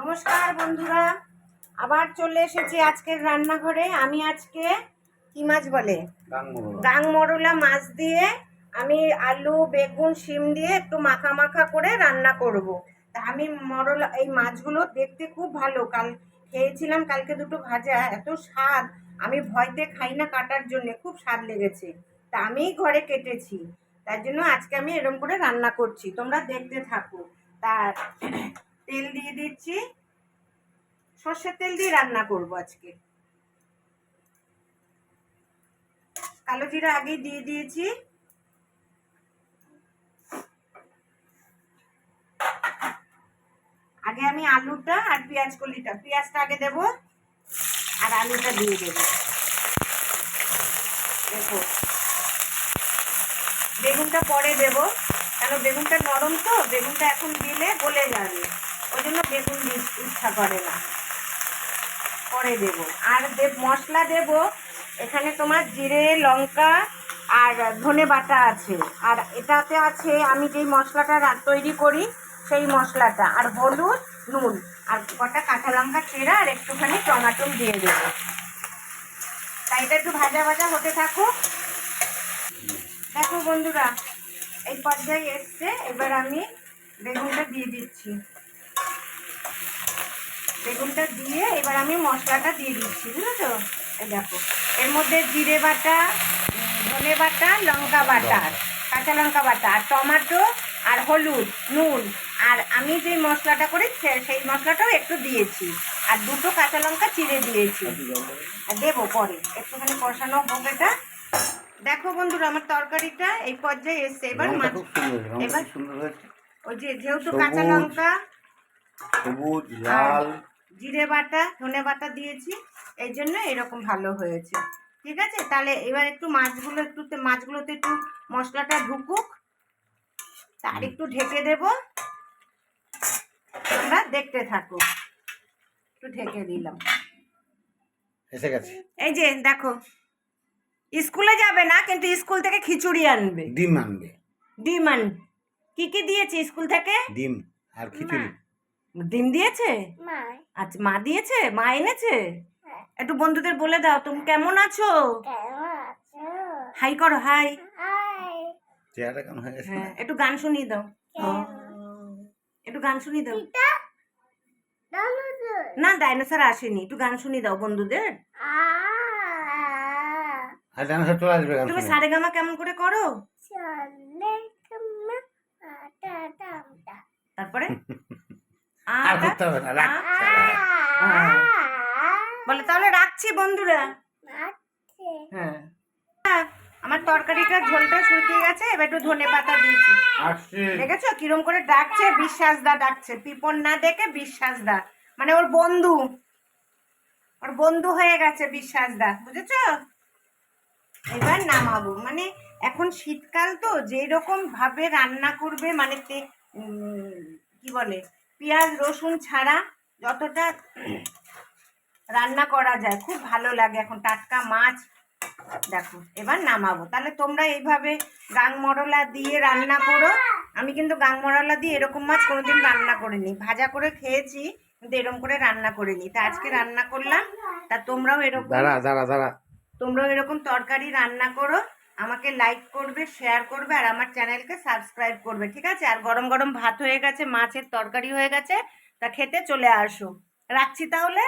নমস্কার বন্ধুরা, আবার চলে এসেছি আজকের রান্নাঘরে। আমি আজকে কি মাছ বলে গাংমরলা মাছ দিয়ে আমি আলু বেগুন শিম দিয়ে একটু মাখা মাখা করে রান্না করব। তা আমি মরলা এই মাছগুলো দেখতে খুব ভালো, কাল খেয়েছিলাম, কালকে দুটো ভাজা, এত স্বাদ। আমি ভয়তে খাই না কাটার জন্য, খুব স্বাদ লেগেছে। তা আমি ঘরে কেটেছি, তার জন্য আজকে আমি এরকম করে রান্না করছি, তোমরা দেখতে থাকো। তার তেল দিয়ে দিচ্ছি, সর্ষের তেল দিয়ে রান্না করব আজকে। কালো জিরা আগেই দিয়ে দিয়েছি। আগে আমি আলুটা আর পেঁয়াজ কলিটা, পেঁয়াজটা আগে দেব আর আলুটা দিয়ে দেব। দেখো, বেগুনটা পরে দেব, কারণ বেগুনটা নরম তো, বেগুনটা এখন দিলে গলে যাবে, ওই জন্য বেগুন ইচ্ছা করে না, পরে দেব। আর মশলা দেব এখানে তোমার জিরে লঙ্কা আর ধনে বাটা আছে, আর এটাতে আছে আমি যেই মশলাটা তৈরি করি সেই মশলাটা, আর হলুদ নুন আর কটা কাঁচা লঙ্কা চেরা আর একটুখানি টমেটো দিয়ে দেবো। তাই এটা একটু ভাজা ভাজা হতে থাকুক। দেখো বন্ধুরা, এই পর্যায়ে এসছে, এবার আমি বেগুনটা দিয়ে দিচ্ছি। বেগুনটা দিয়ে এবার আমি মশলাটা দিয়ে দিচ্ছি, বুঝেছো? এই দেখো, এর মধ্যে জিরে বাটা, ধনে বাটা, লঙ্কা বাটা, কাঁচা লঙ্কা বাটা আর টমেটো আর হলুদ নুন, আর আমি যে মশলাটা করি সেই মশলাটাও একটু দিয়েছি, আর দুটো কাঁচা লঙ্কা চিড়ে দিয়েছি। আর দেবো পরে, একটুখানি কষানো হোক এটা। দেখো বন্ধুরা, আমার তরকারিটা এই পর্যায়ে এসছে। এবার এবার ওই যেহেতু কাঁচা লঙ্কা সবুজ লাল জিরে বাটা ধনে বাটা দিয়েছি, এই জন্য এরকম ভালো হয়েছে। ঠিক আছে, তাহলে এবার একটু মাছগুলোতে একটু মশলাটা ঢুকুক, তার একটু ঢেকে দেব, তোমরা দেখতে থাকো। একটু ঢেকে দিলাম, এসে গেছে। এই যে দেখো, স্কুলে যাবে না, কিন্তু স্কুল থেকে খিচুড়ি আনবে, ডিম আনবে। ডিম কি কি দিয়েছে স্কুল থেকে? ডিম আর খিচুড়ি। ডিম দিয়েছে? আচ্ছা, মা দিয়েছে, মা এনেছে। একটু বন্ধুদের বলে দাও, তুমি কেমন আছো? হাই করো, হাই। চেহারা কেমন হয়ে গেছে? হ্যাঁ, একটু গান শুনিয়ে দাও, একটু গান শুনিয়ে দাও। না, ডাইনোসর আসেনি, একটু গান শুনিয়ে দাও বন্ধুদের। আর ডাইনোসর চলে আসবে গান তুমি শুনে। সারেগামা কেমন করে করো? তারপরে আর করতে হবে না, রাখ। বলে তাহলে রাখছি বন্ধুরা। হ্যাঁ, আমার তরকারিটা ঝোলটা শুকিয়ে গেছে, এবার একটু ধনে পাতা দিয়েছি। দেখেছো কিরম করে ডাকছে? বিশ্বাস দা ডাকছে, পিপন না ডেকে বিশ্বাস দা, মানে ওর বন্ধু হয়ে গেছে বিশ্বাস দা, বুঝেছো? এবার নামাবো, মানে এখন শীতকাল তো, যেই রকম ভাবে রান্না করবে, মানে কি বলে, পেঁয়াজ রসুন ছাড়া যতটা রান্না করা যায় খুব ভালো লাগে, এখন টাটকা মাছ। দেখো, এবার নামাবো। তাহলে তোমরা এইভাবে গাংমরলা দিয়ে রান্না করো। আমি কিন্তু গাংমরলা দিয়ে এরকম মাছ কোনোদিন রান্না করিনি, ভাজা করে খেয়েছি, কিন্তু এরকম করে রান্না করিনি। তা আজকে রান্না করলাম, তা তোমরাও এরকম তরকারি রান্না করো, আমাকে লাইক করবে, শেয়ার করবে, আর আমার চ্যানেলকে সাবস্ক্রাইব করবে, ঠিক আছে? আর গরম গরম ভাত হয়ে গেছে, মাছের তরকারি হয়ে গেছে, তা খেতে চলে আসো। রাখছি তাহলে।